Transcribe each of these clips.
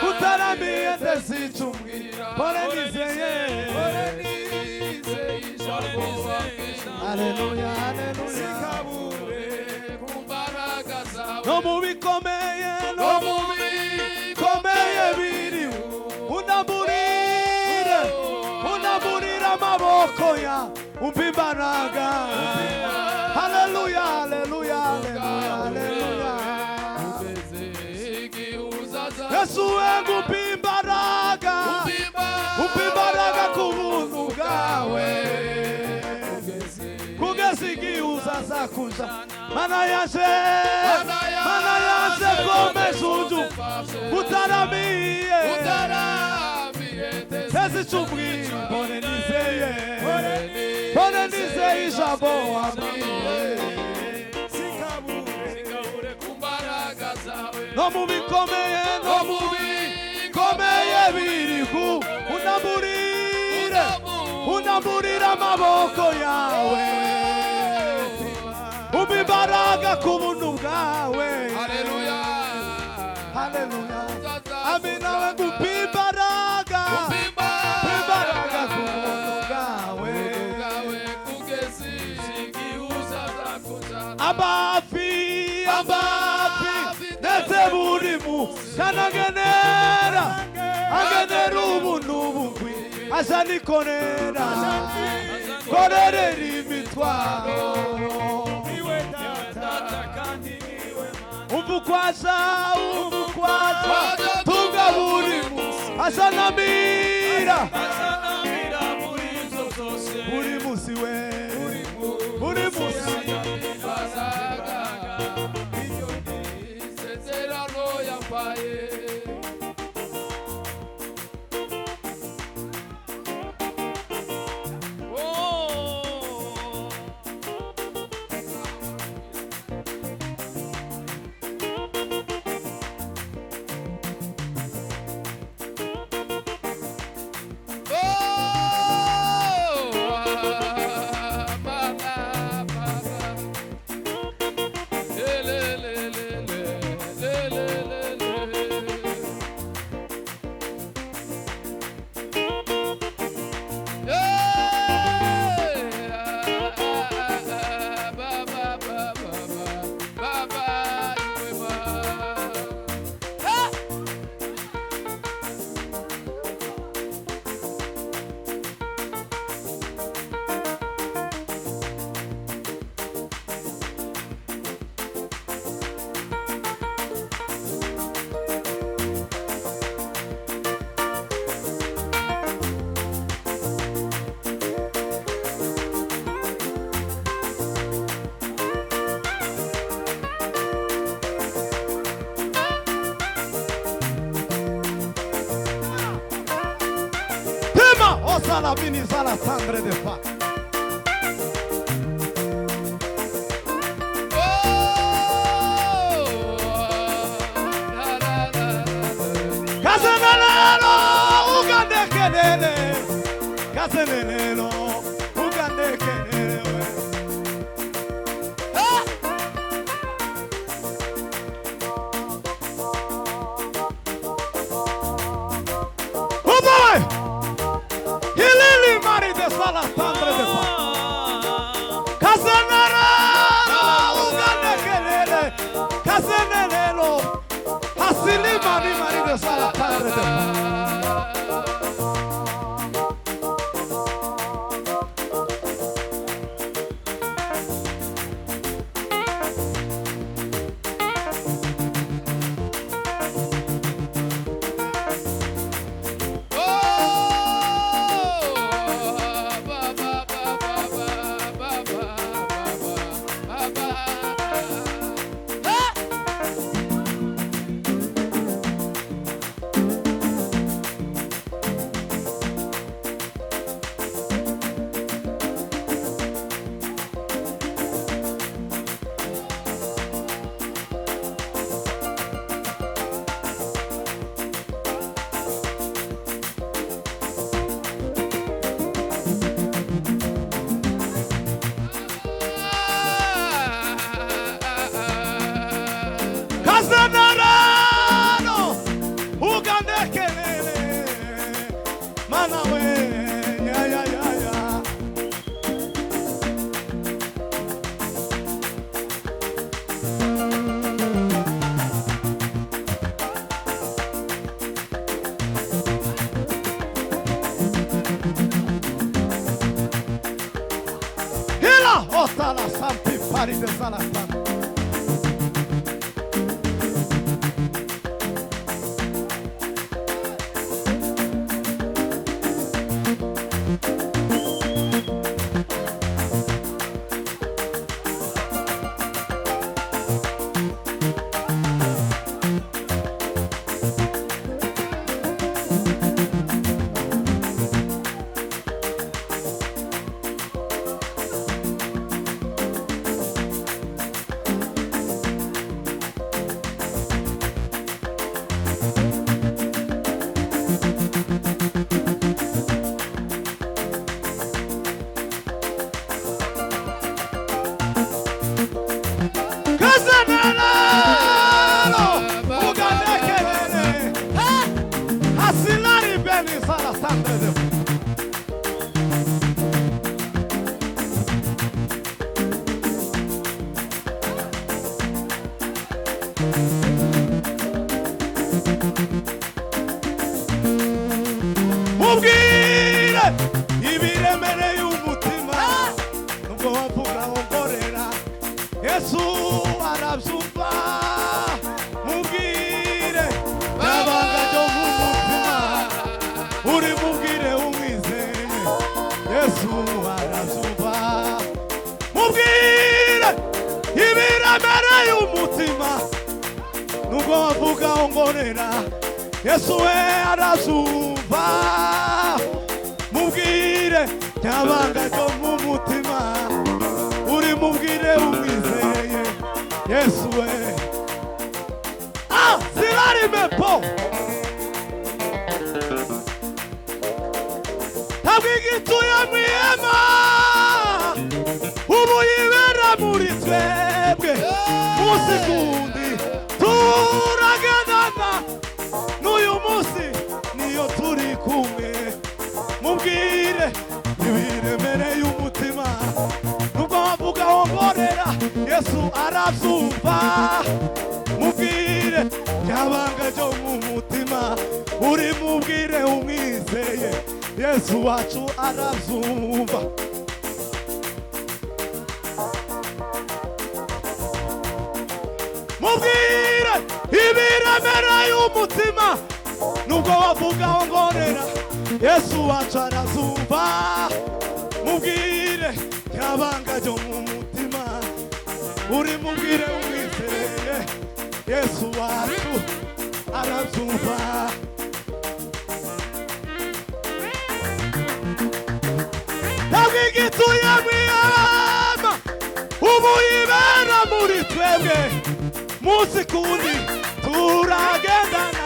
Utaramie ndesichumgira porenizeye Haleluya haleluya Sikabure kumbaraga zawe no mubikomeye no mubikomeye biriho unamburira amaboko ya umva imbaraga haleluya haleluya haleluya haleluya Yesu wengu umva imbaraga ku buntu bwawe kugeza igihe uzazakuja mana yaje komeza uje utaramiye tezicumwira mbone nizeye ijambo wambwiye Sikabure kumbaraga zawe no mubikomeye biriho unamburira amaboko yawe umva imbaraga ku buntu bwawe Haleluya haleluya amina we umva imbaraga ku buntu bwawe kugeza igihe uzazakujana abafi ndetse buri mu kanagenera agenera ubuntu bugwi azanikorera korerera imitwaro umva ukwaza tunga buri mu azanamira buri musi we buri musi isezerano yampaye Sala vini sala sangre de fa. Casenelelo ugande kenele. Casenelelo ugande kenele. Sala sangre de fa. Casenelelo hasili mari de sala sangre de fa. Kazanarano ugandekelele manawe ya ya ya ya. Hila otala sampi pari de salatan. Kazanarano ugandekelele asilari beni salatan dedim. Mubwire ibiremereye umutima nubwo wavuga ongorera Yesu arabyumva. Mubwire nabanga ryo mu mutima uri mubwire umwizeye Yesu arabyumva. Mubwire ibiremereye umutima nubwo wavuga ongorera Yesu we arabyumva. Mubwire nyabanga ryo mu mutima uri mubwire umwizeye Yesu we. Silari mepo tabwigituye mwihema ubu yibera muri twebwe musi kundi turagendana n'uyu munsi niyo turi kumwe. Mubwire ibiremereye umutima nubwo wavuga wongorera Yesu arabyumva. Mubwire nyabanga ryo mu mutima uri mubwire umwizeye Yesu wacu arabyumva. Mubwire ibiremereye umutima nubwo wavuga wongorera Yesu wacu arabyumva. Mubwire nyabanga ryo mu mutima uri mubwire umwizeye Yesu wacu arabyumva. Tabwigituye mwihema ubu yibera muri twebwe musi kundi turagendana.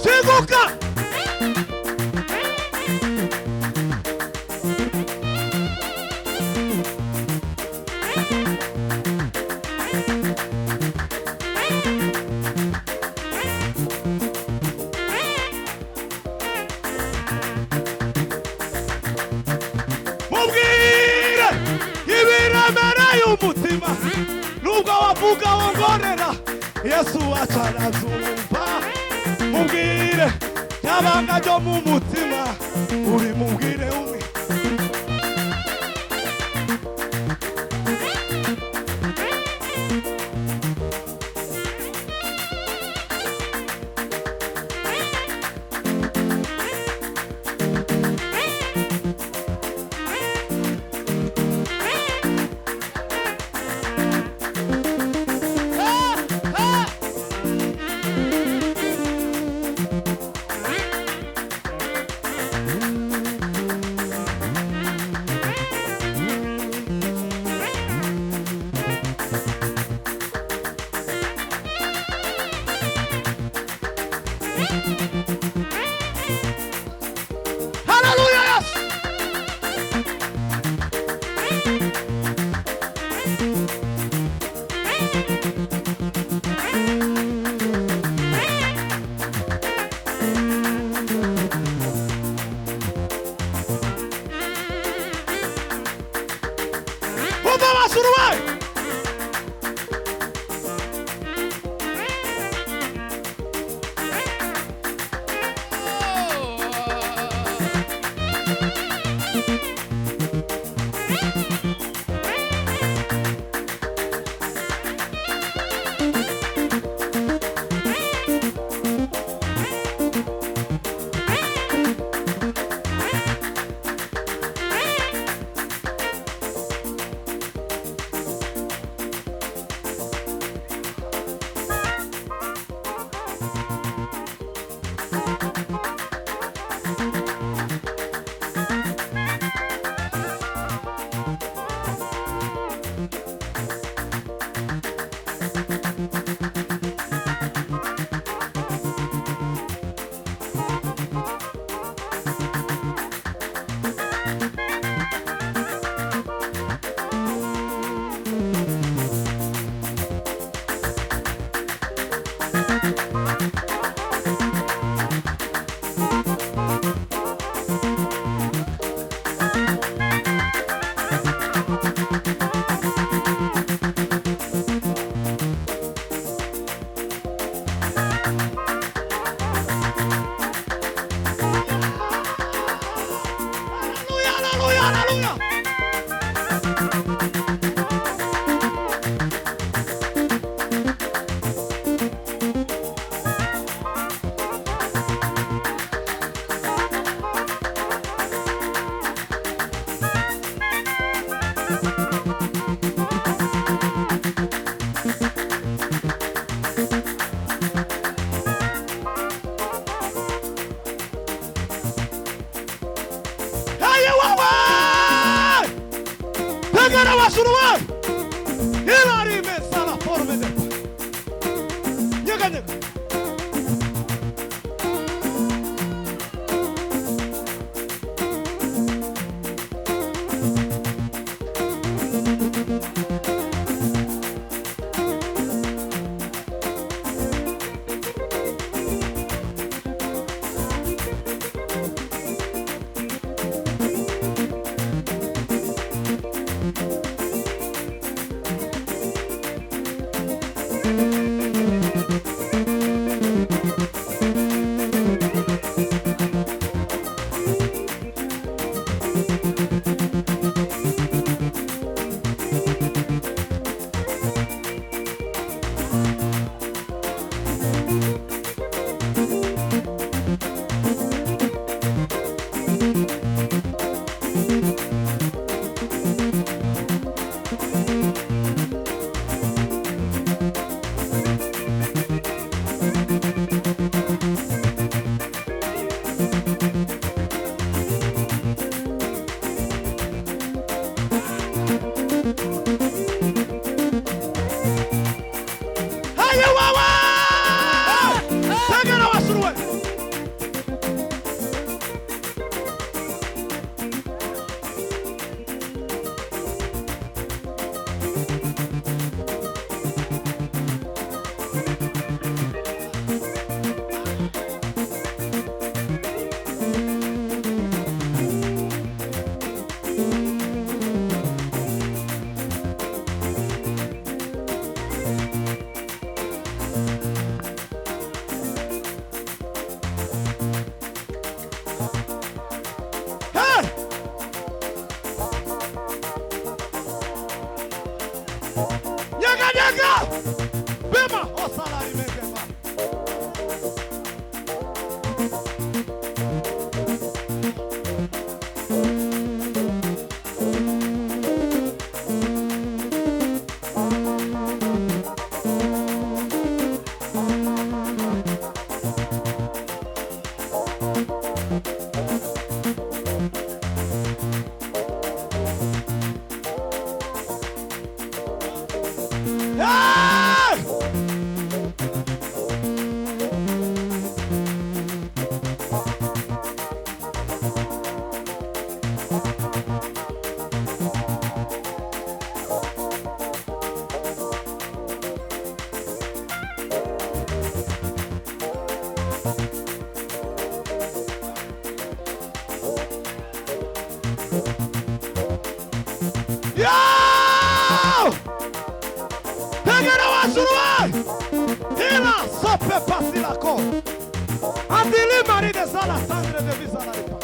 Siguka mubwire ibiremereye umutima nubwo wavuga wongorera Yesu wacu arabyumva. Mubwire nyabanga ryo mu mutima uri mubwire umwe. Nyega nyega. Nyega nyega. Bema osala imekema. Pegara wasuruai. Hila sope pasila ko. Andili mari de sala sangre de visala ripa.